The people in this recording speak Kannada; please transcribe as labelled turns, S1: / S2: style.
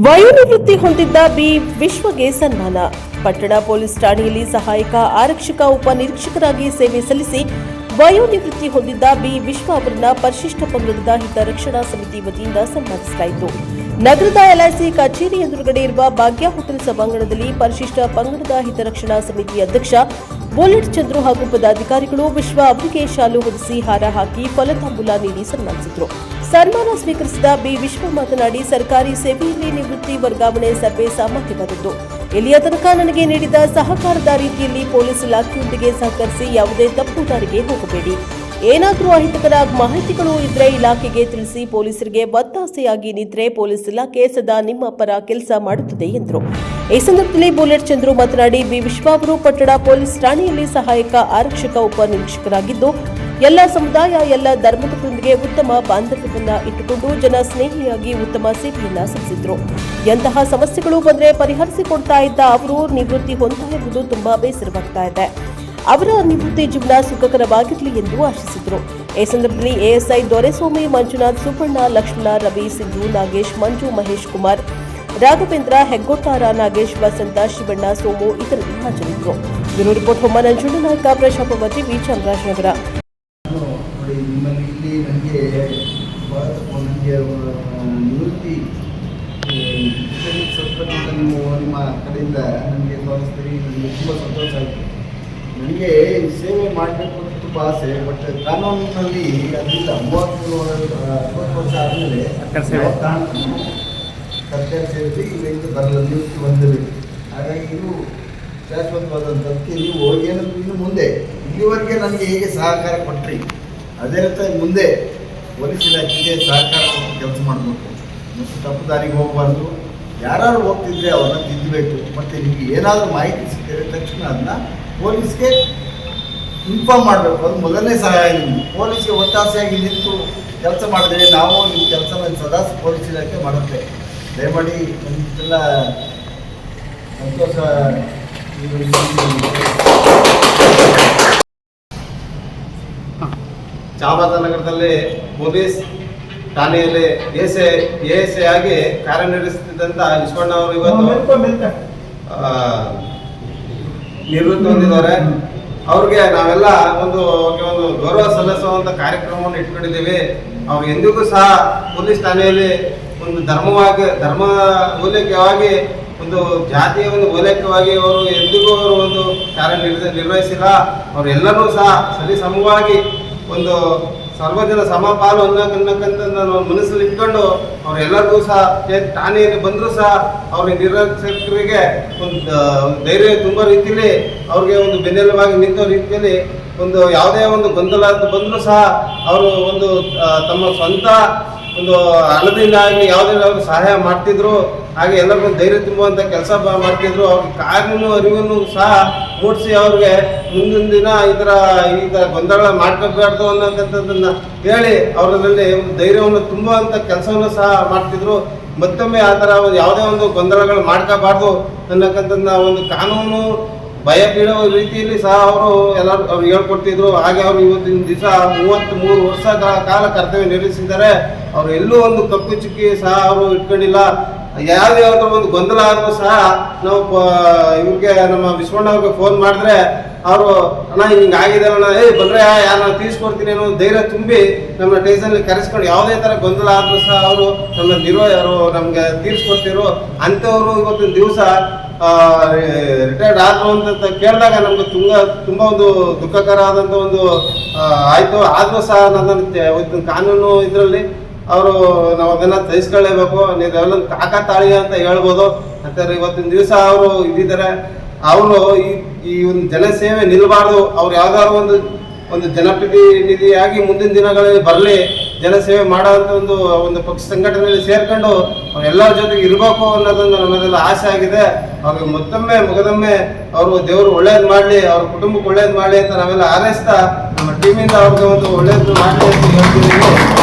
S1: ವಯೋನಿವೃತ್ತಿ ಹೊಂದಿದ್ದ ಬಿ ವಿಶ್ವಗೆ ಸನ್ಮಾನ. ಪಟ್ಟಣ ಪೊಲೀಸ್ ಠಾಣೆಯಲ್ಲಿ ಸಹಾಯಕ ಆರಕ್ಷಕ ಉಪನಿರೀಕ್ಷಕರಾಗಿ ಸೇವೆ ಸಲ್ಲಿಸಿ ವಯೋನಿವೃತ್ತಿ ಹೊಂದಿದ್ದ ಬಿ ವಿಶ್ವ ಅವರನ್ನ ಪರಿಶಿಷ್ಟ ಪಂಗಡದ ಹಿತರಕ್ಷಣಾ ಸಮಿತಿ ವತಿಯಿಂದ ಸನ್ಮಾನಿಸಲಾಯಿತು. ನಗರದ ಎಲ್ಐಸಿ ಕಚೇರಿ ಎದುರುಗಡೆ ಇರುವ ಭಾಗ್ಯ ಹೋಟೆಲ್ ಸಭಾಂಗಣದಲ್ಲಿ ಪರಿಶಿಷ್ಟ ಪಂಗಡದ ಹಿತರಕ್ಷಣಾ ಸಮಿತಿ ಅಧ್ಯಕ್ಷ ಬುಲೆಟ್ ಚಂದ್ರು ಹಾಗೂ ಪದಾಧಿಕಾರಿಗಳು ವಿಶ್ವ ಅವರಿಗೆ ಶಾಲು ಹೊದಿಸಿ ಹಾರ ಹಾಕಿ ಫಲತಾಂಬೂಲ ನೀಡಿ ಸನ್ಮಾನಿಸಿದರು. ಸನ್ಮಾನ ಸ್ವೀಕರಿಸಿದ ಬಿ ವಿಶ್ವ ಮಾತನಾಡಿ, ಸರ್ಕಾರಿ ಸೇವೆಯಲ್ಲಿ ನಿವೃತ್ತಿ ವರ್ಗಾವಣೆ ಸರ್ವೇ ಸಾಮಾನ್ಯವಾದದ್ದು. ಇಲ್ಲಿಯ ತನಕ ನನಗೆ ನೀಡಿದ ಸಹಕಾರದ ರೀತಿಯಲ್ಲಿ ಪೊಲೀಸ್ ಇಲಾಖೆಯೊಂದಿಗೆ ಸಹಕರಿಸಿ ಯಾವುದೇ ತಪ್ಪು ದಾರಿಗೆ ಹೋಗಬೇಡಿ. ಏನಾದರೂ ಅಹಿತಕರ ಮಾಹಿತಿಗಳು ಇದ್ರೆ ಇಲಾಖೆಗೆ ತಿಳಿಸಿ. ಪೊಲೀಸರಿಗೆ ಒತ್ತಾಸೆಯಾಗಿ ನಿದ್ರೆ ಪೊಲೀಸ್ ಇಲಾಖೆ ಸದಾ ನಿಮ್ಮ ಪರ ಕೆಲಸ ಮಾಡುತ್ತದೆ ಎಂದರು. ಈ ಸಂದರ್ಭದಲ್ಲಿ ಬುಲೆಟ್ ಚಂದ್ರು ಮಾತನಾಡಿ, ಬಿ ವಿಶ್ವ ಅವರು ಪಟ್ಟಣ ಪೊಲೀಸ್ ಠಾಣೆಯಲ್ಲಿ ಸಹಾಯಕ ಆರಕ್ಷಕ ಉಪನಿರೀಕ್ಷಕರಾಗಿದ್ದು ಎಲ್ಲ ಸಮುದಾಯ ಎಲ್ಲ ಧರ್ಮದವರೊಂದಿಗೆ ಉತ್ತಮ ಬಾಂಧವ್ಯವನ್ನ ಇಟ್ಟುಕೊಂಡು ಜನ ಸ್ನೇಹಿಯಾಗಿ ಉತ್ತಮ ಸೇವೆಯನ್ನ ಸಲ್ಲಿಸಿದ್ರು. ಎಂತಹ ಸಮಸ್ಯೆಗಳು ಬಂದರೆ ಪರಿಹರಿಸಿಕೊಡ್ತಾ ಇದ್ದ ಅವರು ನಿವೃತ್ತಿ ಹೊಂದ್ತಾ ಇರುವುದು ತುಂಬಾ ಬೇಸರವಾಗ್ತಾ ಇದೆ. ಅವರ ನಿವೃತ್ತಿ ಜೀವನ ಸುಖಕರವಾಗಿರಲಿ ಎಂದು ಆಶಿಸಿದರು. ಈ ಸಂದರ್ಭದಲ್ಲಿ ಎಎಸ್ಐ ದೊರೆಸ್ವಾಮಿ, ಮಂಜುನಾಥ್, ಸುಬ್ಬಣ್ಣ, ಲಕ್ಷ್ಮಣ, ರವಿ, ಸಿಂಧು, ನಾಗೇಶ್, ಮಂಜು, ಮಹೇಶ್ ಕುಮಾರ್, ರಾಘವೇಂದ್ರ, ಹೆಗ್ಗೊಟ್ಟಾರ, ನಾಗೇಶ್, ವಸಂತ, ಶಿವಣ್ಣ, ಸೋಮು ಇತರರು ಹಾಜರಿದ್ದರು. ಬ್ಯೂರೋ ರಿಪೋರ್ಟ್ ಹೊಮ್ಮ ನಂಜುಂಡನಾಯಕ, ಪ್ರಶಾಪ ಟಿವಿ, ಚಾಮರಾಜನಗರ.
S2: ನಿವೃತ್ತಿ ಸ್ವಲ್ಪ ನಿಮ್ಮ ಕಡೆಯಿಂದ ನನಗೆ ತೋರಿಸ್ತೀರಿ. ನನಗೆ ತುಂಬ ಸಂತೋಷ ಆಯಿತು. ನನಗೆ ಸೇವೆ ಮಾಡಬೇಕು ಅಂತ ತುಂಬ ಆಸೆ. ಬಟ್ ಕಾನೂನಿನಲ್ಲಿ ಅದರಿಂದ 30 ವರ್ಷ ಆದಮೇಲೆ ಸರ್ಕಾರಿ ಸೇವೆಗೆ ಇಲ್ಲಿಂದ ಬರಲ್ಲ, ನಿವೃತ್ತಿ ಹೊಂದಬೇಕು. ಹಾಗಾಗಿ ಇದು ಶಾಶ್ವತವಾದಂಥದ್ದಕ್ಕೆ ನೀವು ಏನಂತ ಇನ್ನು ಮುಂದೆ ಇಲ್ಲಿವರೆಗೆ ನನಗೆ ಹೇಗೆ ಸಹಕಾರ ಕೊಟ್ಟರಿ, ಅದೇ ರೀತಿ ಮುಂದೆ ಪೊಲೀಸ್ ಇಲಾಖೆಗೆ ಸಹಕಾರ ಕೊಟ್ಟು ಕೆಲಸ ಮಾಡಬೇಕು. ಮತ್ತು ತಪ್ಪು ದಾರಿಗೆ ಹೋಗಬಾರ್ದು. ಯಾರು ಹೋಗ್ತಿದ್ರೆ ಅವ್ರನ್ನ ತಿದ್ದಬೇಕು. ಮತ್ತು ನಿಮಗೆ ಏನಾದರೂ ಮಾಹಿತಿ ಸಿಕ್ಕಿದ್ರೆ ತಕ್ಷಣ ಅದನ್ನ ಪೊಲೀಸ್ಗೆ ಇನ್ಫಾರ್ಮ್ ಮಾಡಬೇಕು. ಅದು ಮೊದಲನೇ ಸಹಾಯ. ನಿಮಗೆ ಪೊಲೀಸ್ಗೆ ಒತ್ತಾಸೆಯಾಗಿ ನಿಂತು ಕೆಲಸ ಮಾಡಿದ್ರೆ ನಾವು ನಿಮ್ಮ ಕೆಲಸನ ಸದಾ ಪೊಲೀಸ್ ಇಲಾಖೆ ಮಾಡುತ್ತೆ. ದಯಮಾಡಿ ನಮಗೆಲ್ಲ ಸಂತೋಷ.
S3: ಚಾಮರಾಜನಗರದಲ್ಲಿ ಪೊಲೀಸ್ ಠಾಣೆಯಲ್ಲಿ ಎಎಸ್ಐ ಆಗಿ ಕಾರ್ಯನಿರ್ವಹಿಸುತ್ತಿದ್ದಂಥ ವಿಶ್ವಣ್ಣ ಅವರು ಇವತ್ತು ನಿವೃತ್ತಿ ಹೊಂದಿದ್ದಾರೆ. ಅವ್ರಿಗೆ ನಾವೆಲ್ಲ ಒಂದು ಗೌರವ ಸಲ್ಲಿಸುವಂಥ ಕಾರ್ಯಕ್ರಮವನ್ನು ಇಟ್ಕೊಂಡಿದ್ದೀವಿ. ಅವ್ರು ಎಂದಿಗೂ ಸಹ ಪೊಲೀಸ್ ಠಾಣೆಯಲ್ಲಿ ಒಂದು ಧರ್ಮ ಓಲೈಕೆಯಾಗಿ ಒಂದು ಜಾತಿಯ ಒಂದು ಓಲೈಕೆಯಾಗಿ ಅವರು ಎಂದಿಗೂ ಅವರು ಒಂದು ನಿರ್ವಹಿಸಿಲ್ಲ. ಅವರೆಲ್ಲರೂ ಸಹ ಸರಿಸಮವಾಗಿ ಒಂದು ಸರ್ವಜನ ಸಮಪಾಲು ಅನ್ನಕ್ಕಂತ ನಾವು ಮನಸ್ಸಲ್ಲಿ ಇಟ್ಕೊಂಡು ಅವರೆಲ್ಲರಿಗೂ ಸಹ ಠಾಣೆಯಲ್ಲಿ ಬಂದರೂ ಸಹ ಅವ್ರಿಗೆ ನಿರೀಕ್ಷಕರಿಗೆ ಒಂದು ಧೈರ್ಯ ತುಂಬ ರೀತಿಯಲ್ಲಿ ಅವ್ರಿಗೆ ಒಂದು ಬೆನ್ನೆಲುಬಾಗಿ ನಿಂತ ರೀತಿಯಲ್ಲಿ ಒಂದು ಯಾವುದೇ ಒಂದು ಗೊಂದಲ ಬಂದರೂ ಸಹ ಅವರು ಒಂದು ತಮ್ಮ ಸ್ವಂತ ಒಂದು ಹಣದಿಂದಾಗಿ ಯಾವುದೇ ಅವರು ಸಹಾಯ ಮಾಡ್ತಿದ್ರು. ಹಾಗೆ ಎಲ್ಲರಿಗೂ ಧೈರ್ಯ ತುಂಬುವಂಥ ಕೆಲಸ ಮಾಡ್ತಿದ್ರು. ಅವ್ರಿಗೆ ಕಾನೂನು ಅರಿವನ್ನು ಸಹ ಮೂಡಿಸಿ ಅವ್ರಿಗೆ ಮುಂದಿನ ದಿನ ಈ ಥರ ಗೊಂದಲ ಮಾಡ್ಕೋಬಾರ್ದು ಅನ್ನೋಂಥದ್ದನ್ನು ಹೇಳಿ ಅವರಲ್ಲಿ ಒಂದು ಧೈರ್ಯವನ್ನು ತುಂಬುವಂಥ ಕೆಲಸವನ್ನು ಸಹ ಮಾಡ್ತಿದ್ರು. ಮತ್ತೊಮ್ಮೆ ಆ ಥರ ಒಂದು ಯಾವುದೇ ಒಂದು ಗೊಂದಲಗಳು ಮಾಡ್ಕೋಬಾರ್ದು ಅನ್ನೋಕ್ಕಂಥದ್ದನ್ನ ಒಂದು ಕಾನೂನು ಭಯ ಬೀಳುವ ರೀತಿಯಲ್ಲಿ ಸಹ ಅವರು ಎಲ್ಲರೂ ಅವ್ರು ಹೇಳ್ಕೊಡ್ತಿದ್ರು. ಹಾಗೆ ಅವರು ಇವತ್ತಿನ ದಿವಸ 33 ವರ್ಷಗಳ ಕಾಲ ಕರ್ತವ್ಯ ನಿರ್ವಹಿಸಿದ್ದಾರೆ. ಅವರು ಎಲ್ಲೂ ಒಂದು ಕಪ್ಪು ಚುಕ್ಕಿ ಸಹ ಅವರು ಇಟ್ಕೊಂಡಿಲ್ಲ. ಯಾವ್ದಾದ್ರು ಒಂದು ಗೊಂದಲ ಆದರೂ ಸಹ ನಾವು ಇವ್ರಿಗೆ ನಮ್ಮ ವಿಶ್ವಣ್ಣ ಅವ್ರಿಗೆ ಫೋನ್ ಮಾಡಿದ್ರೆ ಅವರು ಅಣ್ಣ ಹಿಂಗಾಗಿದೆ ಅಣ್ಣ, ಬಂದರೆ ಯಾರನ್ನ ತೀರಿಸ್ಕೊಡ್ತೀನಿ ಅನ್ನೋ ಧೈರ್ಯ ತುಂಬಿ ನಮ್ಮ ಸ್ಟೇಷನಲ್ಲಿ ಕರೆಸ್ಕೊಂಡು ಯಾವುದೇ ಥರ ಗೊಂದಲ ಆದರೂ ಸಹ ಅವರು ನಮಗೆ ತೀರಿಸ್ಕೊಡ್ತಿರು. ಅಂಥವ್ರು ಇವತ್ತಿನ ದಿವಸ ರಿಟೈರ್ಡ್ ಆದ್ರು ಅಂತ ಕೇಳಿದಾಗ ನಮ್ಗೆ ತುಂಬ ಒಂದು ದುಃಖಕರ ಆದಂಥ ಒಂದು ಆಯಿತು. ಆದರೂ ಸಹ ನನ್ನ ಕಾನೂನು ಇದರಲ್ಲಿ ಅವರು ನಾವು ಅದನ್ನು ತರಿಸ್ಕೊಳ್ಳೇಬೇಕು. ನೀವೆಲ್ಲ ಕಾಕತಾಳೀಯ ಅಂತ ಹೇಳ್ಬೋದು. ಯಾಕಂದರೆ ಇವತ್ತಿನ ದಿವಸ ಅವರು ಇದ್ದಿದ್ದಾರೆ. ಅವರು ಈ ಒಂದು ಜನಸೇವೆ ನಿಲ್ಲಬಾರ್ದು. ಅವ್ರು ಯಾವ್ದಾದ್ರು ಒಂದು ಜನಪ್ರತಿನಿಧಿಯಾಗಿ ಮುಂದಿನ ದಿನಗಳಲ್ಲಿ ಬರಲಿ, ಜನಸೇವೆ ಮಾಡೋವಂಥ ಒಂದು ಪಕ್ಷ ಸಂಘಟನೆಯಲ್ಲಿ ಸೇರ್ಕೊಂಡು ಅವರೆಲ್ಲರ ಜೊತೆಗೆ ಇರಬೇಕು ಅನ್ನೋದೊಂದು ನಮ್ಮದೆಲ್ಲ ಆಸೆ ಆಗಿದೆ. ಅವ್ರಿಗೆ ಮೊಗದೊಮ್ಮೆ ಅವರು ದೇವರು ಒಳ್ಳೇದು ಮಾಡಲಿ, ಅವ್ರ ಕುಟುಂಬಕ್ಕೆ ಒಳ್ಳೇದು ಮಾಡಲಿ ಅಂತ ನಾವೆಲ್ಲ ಹಾರೈಸ್ತಾ ನಮ್ಮ ಟೀಮಿಂದ ಅವ್ರಿಗೆ ಒಂದು ಒಳ್ಳೇದು ಮಾಡಲಿ ಅಂತ ಹೇಳ್ತಿದ್ದೀವಿ.